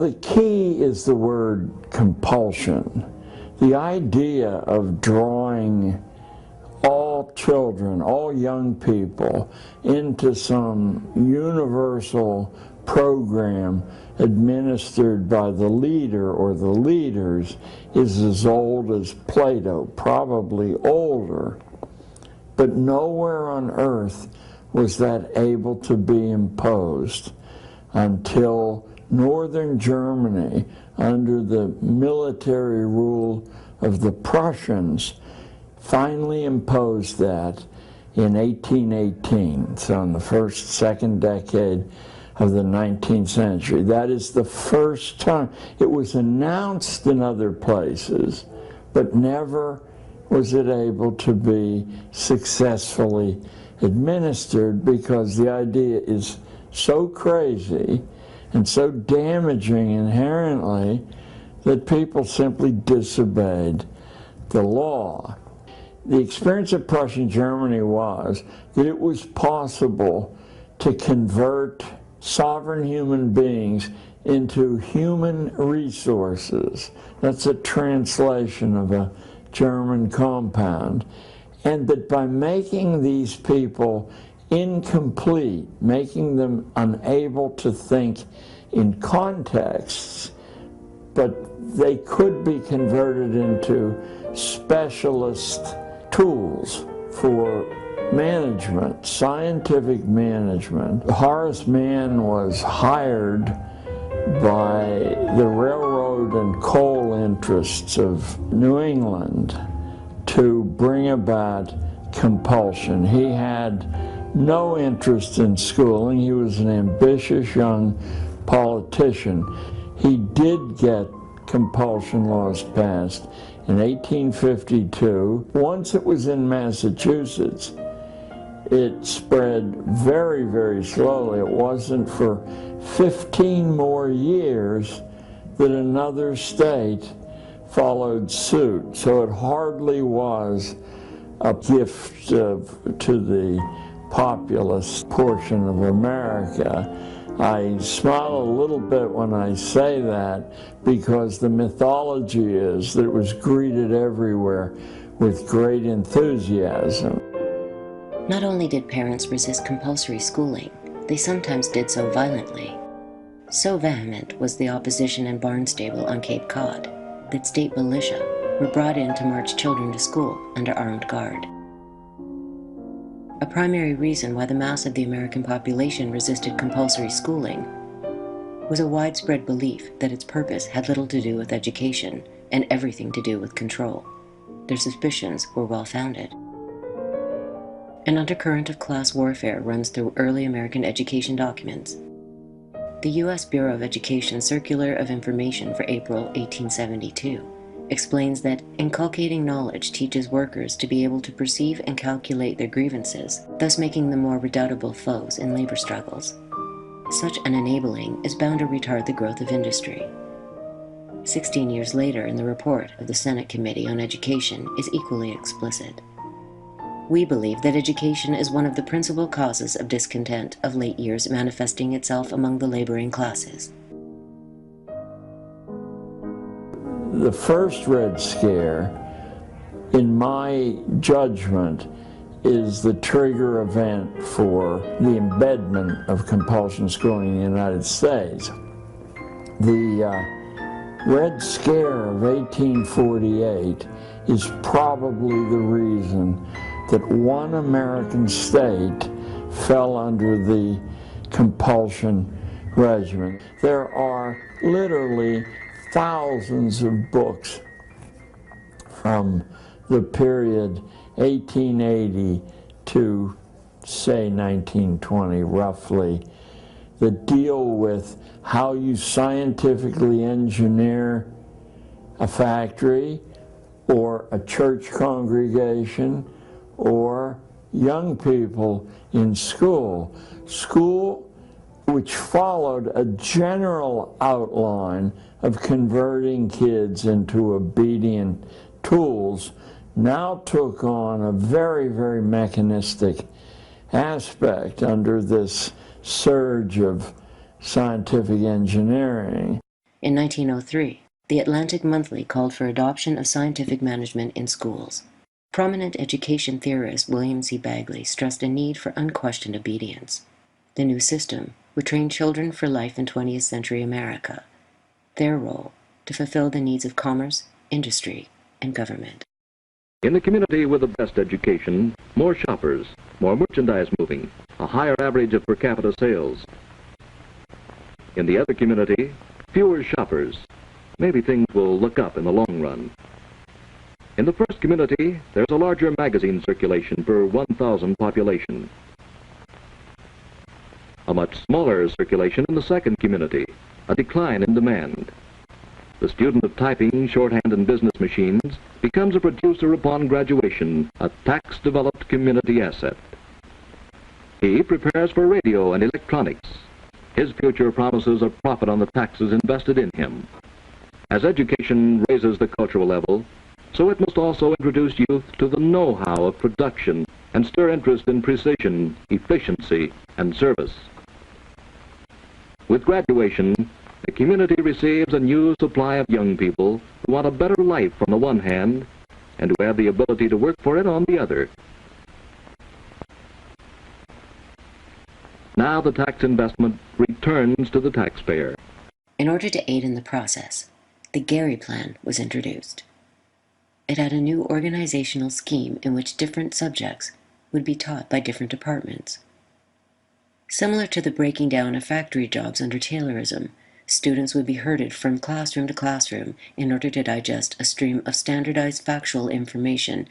The key is the word compulsion. The idea of drawing all children, all young people, into some universal program administered by the leader or the leaders is as old as Plato, probably older. But nowhere on earth was that able to be imposed until northern Germany, under the military rule of the Prussians, finally imposed that in 1818, so in the second decade of the 19th century. That is the first time. It was announced in other places, but never was it able to be successfully administered, because the idea is so crazy and so damaging inherently that people simply disobeyed the law. The experience of Prussian Germany was that it was possible to convert sovereign human beings into human resources. That's a translation of a German compound. And that by making these people incomplete, making them unable to think in contexts, but they could be converted into specialist tools for management, scientific management. Horace Mann was hired by the railroad and coal interests of New England to bring about compulsion. He had no interest in schooling. He was an ambitious young politician. He did get compulsion laws passed in 1852. Once it was in Massachusetts, it spread very, very slowly. It wasn't for 15 more years that another state followed suit. So it hardly was a gift to the populous portion of America. I smile a little bit when I say that, because the mythology is that it was greeted everywhere with great enthusiasm. Not only did parents resist compulsory schooling, they sometimes did so violently. So vehement was the opposition in Barnstable on Cape Cod that state militia were brought in to march children to school under armed guard. A primary reason why the mass of the American population resisted compulsory schooling was a widespread belief that its purpose had little to do with education and everything to do with control. Their suspicions were well-founded. An undercurrent of class warfare runs through early American education documents. The U.S. Bureau of Education Circular of Information for April 1872 explains that inculcating knowledge teaches workers to be able to perceive and calculate their grievances, thus making them more redoubtable foes in labor struggles. Such an enabling is bound to retard the growth of industry. 16 years later, in the report of the Senate Committee on Education, is equally explicit. We believe that education is one of the principal causes of discontent of late years, manifesting itself among the laboring classes. The first Red Scare, in my judgment, is the trigger event for the embedment of compulsion schooling in the United States. The Red Scare of 1848 is probably the reason that one American state fell under the compulsion regimen. There are literally thousands of books from the period 1880 to, say, 1920, roughly, that deal with how you scientifically engineer a factory or a church congregation or young people in school. School which followed a general outline of converting kids into obedient tools, now took on a very, very mechanistic aspect under this surge of scientific engineering. In 1903, the Atlantic Monthly called for adoption of scientific management in schools. Prominent education theorist William C. Bagley stressed a need for unquestioned obedience. The new system would train children for life in 20th century America. Their role, to fulfill the needs of commerce, industry, and government. In the community with the best education, more shoppers, more merchandise moving, a higher average of per capita sales. In the other community, fewer shoppers. Maybe things will look up in the long run. In the first community, there's a larger magazine circulation per 1,000 population. A much smaller circulation in the second community, a decline in demand. The student of typing, shorthand, and business machines becomes a producer upon graduation, a tax-developed community asset. He prepares for radio and electronics. His future promises a profit on the taxes invested in him. As education raises the cultural level, so it must also introduce youth to the know-how of production and stir interest in precision, efficiency, and service. With graduation, the community receives a new supply of young people who want a better life on the one hand and who have the ability to work for it on the other. Now the tax investment returns to the taxpayer. In order to aid in the process, the Gary Plan was introduced. It had a new organizational scheme in which different subjects would be taught by different departments. Similar to the breaking down of factory jobs under Taylorism, students would be herded from classroom to classroom in order to digest a stream of standardized factual information.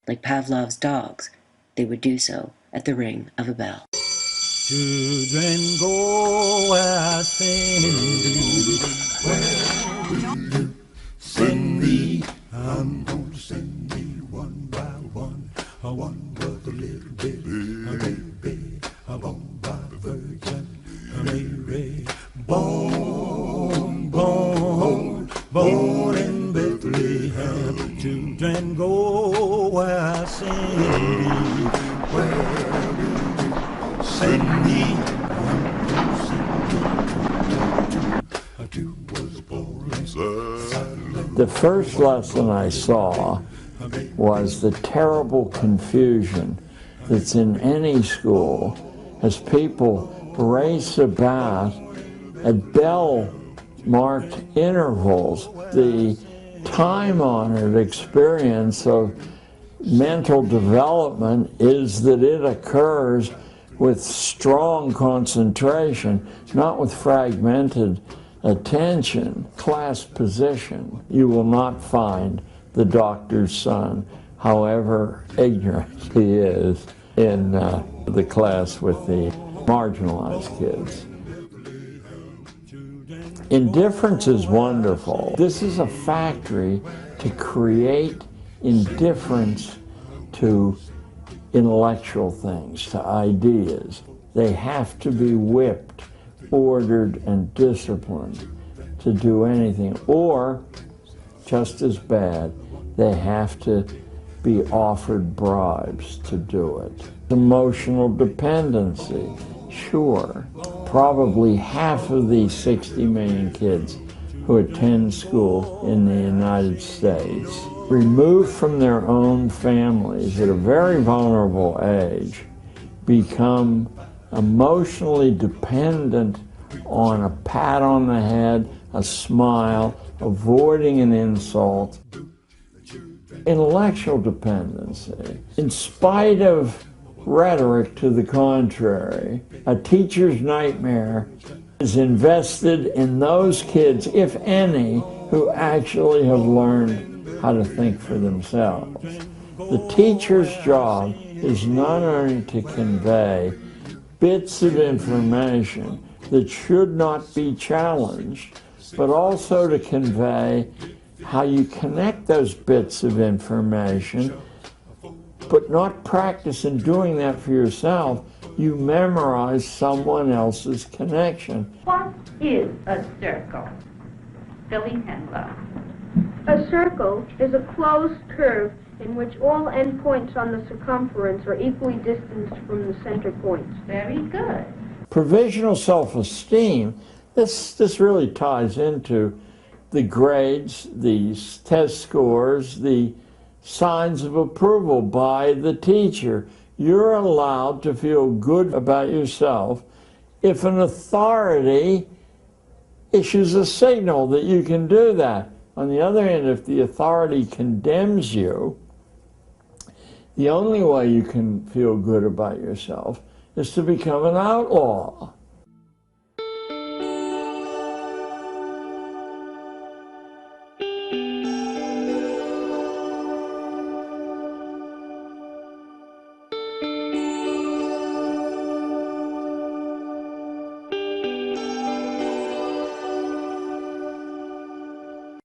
Like Pavlov's dogs, they would do so at the ring of a bell. Children, go where I send you. Send me. I'm gonna send me one by one. One but a little baby, born by the Virgin Mary. Born in Bethlehem. Children, go where I send you. Where you send me. The first lesson I saw was the terrible confusion that's in any school as people race about at bell-marked intervals. The time-honored experience of mental development is that it occurs with strong concentration, not with fragmented attention. Class position. You will not find the doctor's son, however ignorant he is, in the class with the marginalized kids. Indifference is wonderful. This is a factory to create indifference to intellectual things, to ideas. They have to be whipped, ordered, and disciplined to do anything, or just as bad, they have to be offered bribes to do it. Emotional dependency, sure. Probably half of these 60 million kids who attend school in the United States, removed from their own families at a very vulnerable age, become emotionally dependent on a pat on the head, a smile, avoiding an insult. Intellectual dependency. In spite of rhetoric to the contrary, a teacher's nightmare is invested in those kids, if any, who actually have learned how to think for themselves. The teacher's job is not only to convey bits of information that should not be challenged, but also to convey how you connect those bits of information, but not practice in doing that for yourself. You memorize someone else's connection. What is a circle? Billy Henlow. A circle is a closed curve in which all endpoints on the circumference are equally distanced from the center points. Very good. Provisional self-esteem This really ties into the grades, the test scores, the signs of approval by the teacher. You're allowed to feel good about yourself if an authority issues a signal that you can do that. On the other hand, if the authority condemns you, the only way you can feel good about yourself is to become an outlaw.